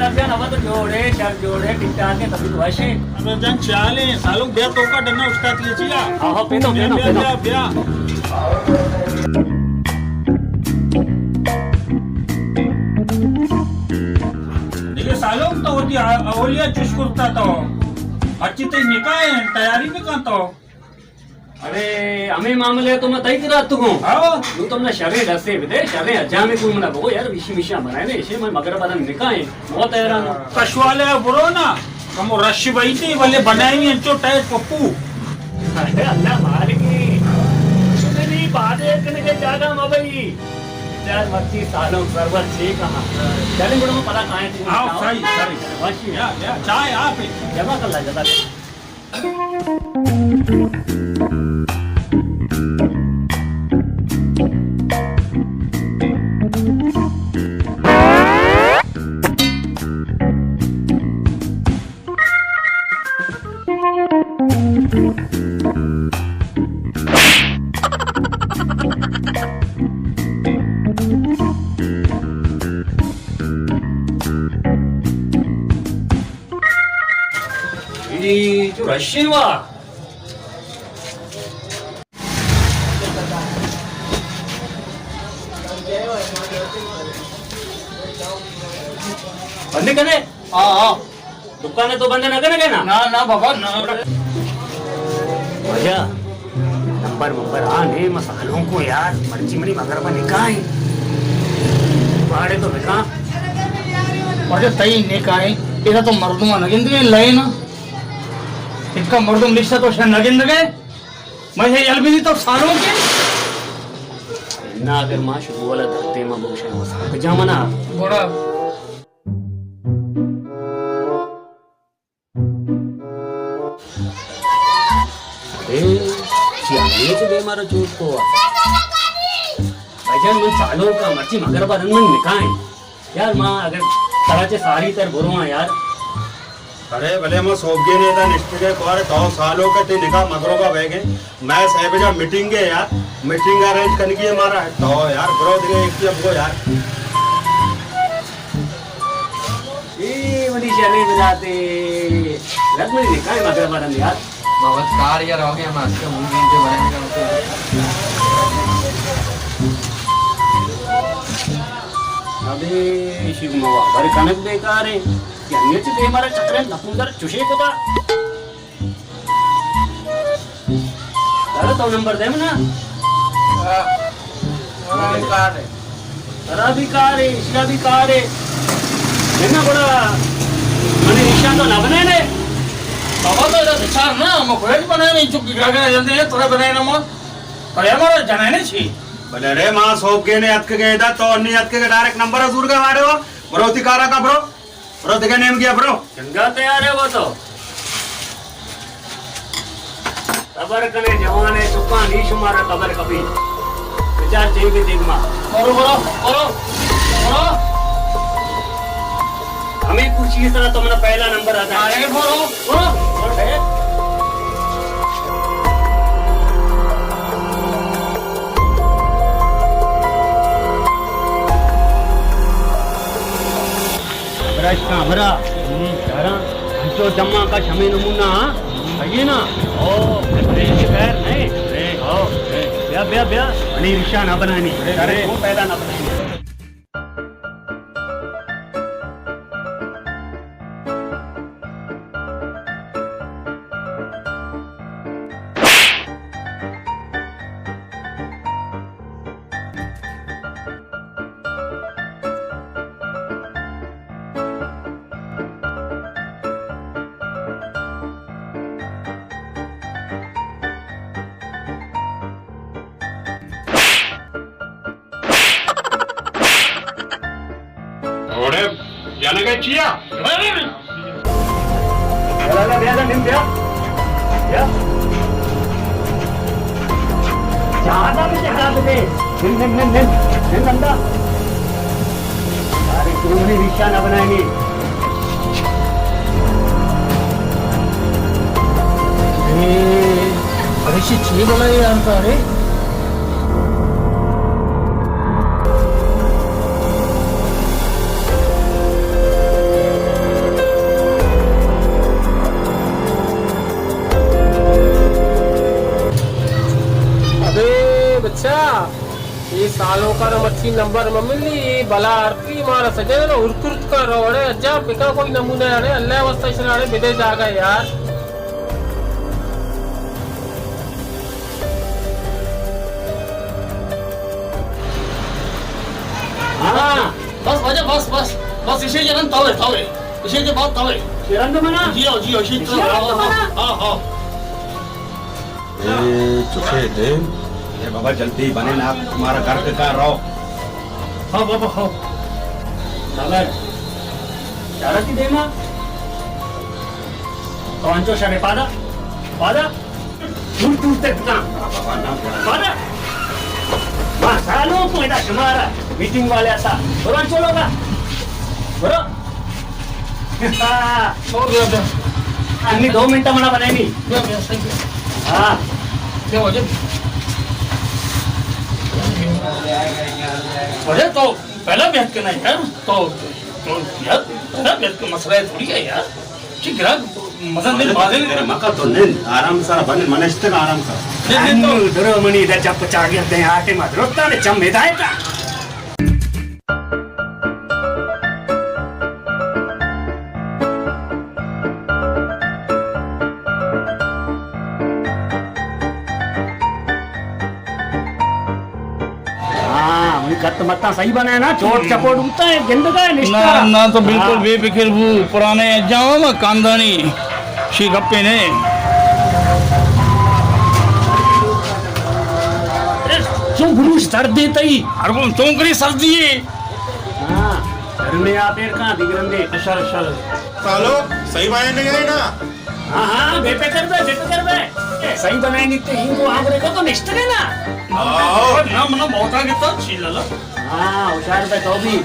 जन अब तो जोड़े चार जोड़े टिकटा के तभी तो ऐसे अबे जन चाले सालों बे तो का डना उस्ताद ले चिया हाँ पे तो ब्या देखिए सालों तो होती अवलिया चुश करता तो अच्छी तेज निकाय तैयारी में कहाँ तो अरे हमें मामले तो मैं तय करा तू हाँ तू तुमने शरीर दसे विदे शरीर अजा में कोई मना बो यार विशी मिशा बनाए ने इसे मैं मगर बदन निकाय बहुत हैरान हूं कशवाले बुरो ना कमो रश वही थी वाले बनाए हुए अंचो टाइट पप्पू अरे अल्लाह मालिकी इतनी बातें करने के जागा मबई चार मक्की सालों सरवर छे कहां चले बड़ो में पता कहां है तू आओ सही वाशी या चाय आप जमा कर ला जमा 이 저 러시아와 बंद करे हाँ दुकान तो बंद न करे ना ना बाबा ना भैया नंबर आने मसालों को यार मर्ची मरी मगर पर निकाय बाड़े तो बिका अरे तई ने काहे इधर तो मर्दुमा नगिंद गए लय ना इनका मर्दुम लिखा तो शायद नगिंद गए मैं ये अलबिदी तो सालों के ना अगर मां शुरू वाला धरते मां बहुत है मसाला जमाना बड़ा ये तो दे मारो चूत को भाईजान मन चालो का मर्ची मगर पर मन निकाय यार मां अगर तराचे सारी तर बुरो यार अरे भले मैं सोच गए नहीं था निश्चित के कोरे 2 सालों के ते निकाह मगरों का बह गए मैं साहब जब मीटिंग के यार मीटिंग अरेंज करने की हमारा है तो यार ब्रो दिए एक जब वो यार ये वाली चले बजाते लग में निकाय मगर पर यार बाबा कार यार हो गया हम आज के मूवी के बनाने का अबे शिव मवा बारे कनक बेकार है क्या नीच दे हमारा चक्र नपुंसक चुशे को था अरे तो नंबर दे ना कार है तेरा भी कार है इसका भी कार है ना बड़ा मैंने निशान तो ना बनाए ने बाबा तो इधर विचार ना हम कोई बनाए नहीं चुप गिरा के जल्दी है तोरे बनाए ना मत पर हमारा जनाने नहीं छी भले रे मां सोच गए ने अत के गए था तो अन्य अत के डायरेक्ट नंबर अजूर का मारे हो ब्रो तिकारा का ब्रो दिखे नेम किया ब्रो गंगा तैयार है वो तो खबर कने जवाने चुका नहीं शुमारा खबर कभी विचार चाहिए भी दिगमा करो हमें कुछ इस तरह तो मेरा पहला नंबर आता है आगे बोलो ब्रश का भरा धरा अंचो जम्मा का शमे नमूना है ना ओ खैर नहीं ओ ब्या बनी रिक्शा ना बनानी अरे वो पैदा ना बनानी ओरे जाने का चिया ज्यादा भी चढ़ा दे अरे तुमने रिक्शा ना बनाएंगे अरे ची बोला यार अरे ये सालों का मच्छी नंबर में मिली बला आरती मारा सजे ना उर्कुर्त कर रोड़े अज्जा पिका कोई नमूने अरे अल्लाह वास्ता इसने विदेश आ गए यार। हाँ बस वजह बस बस बस इसे जरन तावे तावे इसे जो बात तावे शिरंद मना जियो जियो इसे तो हाँ हाँ चुके थे ये बाबा जल्दी बने ना तुम्हारा घर के कहाँ रहो हाँ बाबा हाँ सागर शारद की देमा कौन शरे पादा पादा दूर दूर तक ना बाबा ना पादा वहाँ सालों को इधर शुमारा मीटिंग वाले ऐसा बरो चलोगा बरो और क्या अन्नी 2 मिनट मना बनाएगी क्या सही है हाँ क्या वजह वजह तो पहला बैठ के नहीं यार तो यार पहला बैठ के मसला है थोड़ी है यार ठीक है मजा नहीं बात है मका तो नहीं आराम से बने मनेस्ट का आराम से अन्नी दरो मनी इधर जब पचा गया ते आटे मत रोता ने चम मेदाए का गत मत्ता सही बनाया ना चोट चपोट उठता है गिंद का है निष्ठा ना ना तो बिल्कुल बेफिक्र वो पुराने जाओ ना कांदानी शी गप्पे ने क्यों बुरुष दर्द देता ही हर को चौंकरी सर्दी है हाँ घर में आप एर कहाँ दिख रंदे अशर अशर सालो सही बनाए नहीं गए ना हाँ हाँ बेफिक्र बे सही बनाएंगे तो इनको आग रखो तो निष्ठा है ना ना मना बहुत आगे तो छील ला हाँ होशियार पे तो भी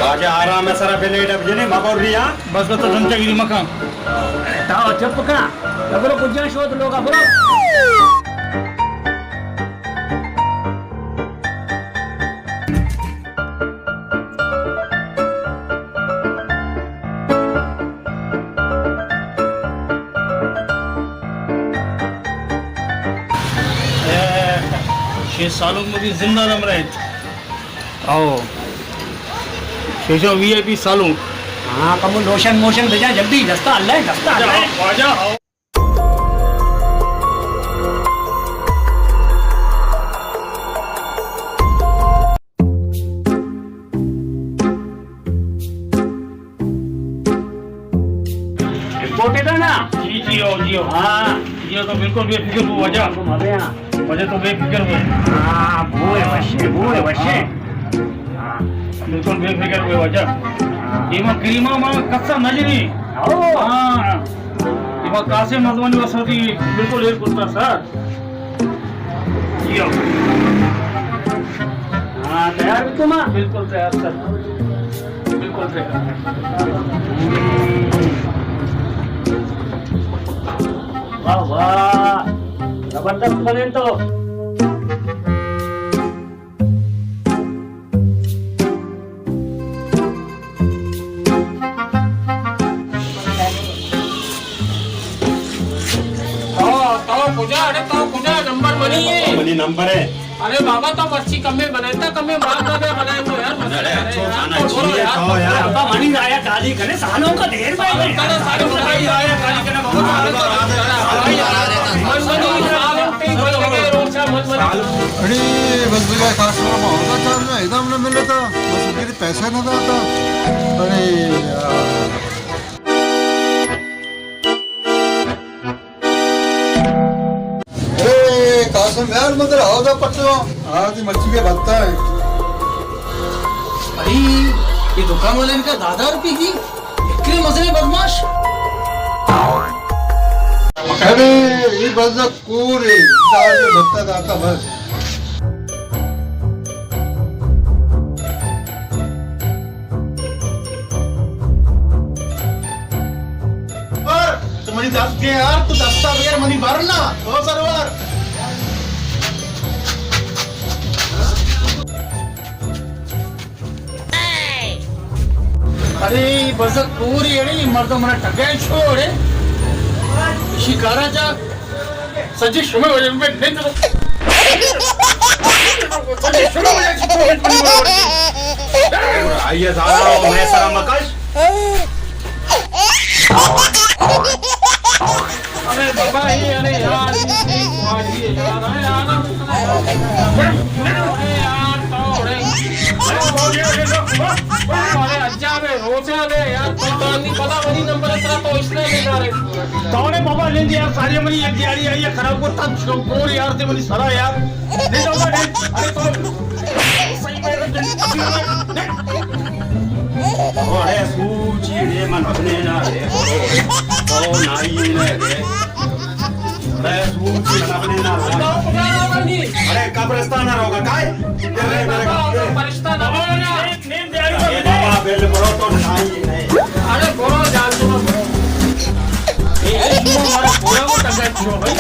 आगे आराम है सारा पहले डब जने मगोर रिया बस बस तो चमचागिरी मका ताओ चुप का लगरो कुछ शोध लोगा बोलो छह सालों में भी जिंदा रम रहे आओ शेषो वीआईपी सालों हाँ कम लोशन मोशन भेजा जल्दी दस्ता अल्लाह दस्ता अल्लाह आजा आओ इम्पोर्टेड है ना जी जी आओ जी आओ हाँ ये तो बिल्कुल बेफिक्र हो वजह तुम हमें यहाँ वजह तो बेफिक्र हुए हाँ वो है वश्य बिल्कुल बेफिक्र हुए वजह इमा क्रीमा मा कच्चा नजरी आओ हाँ इमा कासे मजवानी वसती बिल्कुल एक कुत्ता सर जी आओ हाँ तैयार भी तुम बिल्कुल तैयार सर बिल्कुल तैयार वाह वाह जबरदस्त बने तो नंबर बनी है मनी नंबर है अरे बाबा तो मच्छी कमे बनाए था कमे मार ना बनाए तो यार अरे अच्छा खाना तो बोलो चाहिए यार। तो यार अब्बा मनी आया काली करे सालों का देर में सारे सारे भाई आया काली करना अरे बस बिगा खास होता था ना एकदम न मिला था बस मेरे पैसा न था अरे यार कासम यार मतलब आओ था पट्टो आज मच्छी के भत्ता है अरे ये दुकान वाले इनका दादा रुपये की इतने मजे बदमाश अरे ये बस पूरे दाल में भत्ता दाता बस मनी 10 के यार तू 10 बगैर मनी भरना हो सरवर अरे बस पूरी अड़ी मर्द मना टके छोड़े शिकाराच्या सजी शुमे वजन में नहीं तो सजी शुमे वजन आइए साला मैं सरा मकश अरे बाबा ये अरे यार ये यार अरे यार तो अरे अज्जा में रोजा ने यार तो नहीं पता वही नंबर तेरा तो इसने ले जा रहे तौने बाबा ले यार सारी मनी एक दिहाड़ी आई है खराब को तब छोड़ यार ते मनी सरा यार ले जाऊंगा अरे तो सही में अरे सूची रे मन अपने ना रे तो नाई ने रे अरे सूची मन अपने ना रे अरे कब्रिस्तान होगा काय तेरे मेरे परिश्ता ना नींद दे रही ये बाबा बेल बड़ो तो नाई ने अरे बोलो जान दो ये हमारा पूरा वो टंगा छो भाई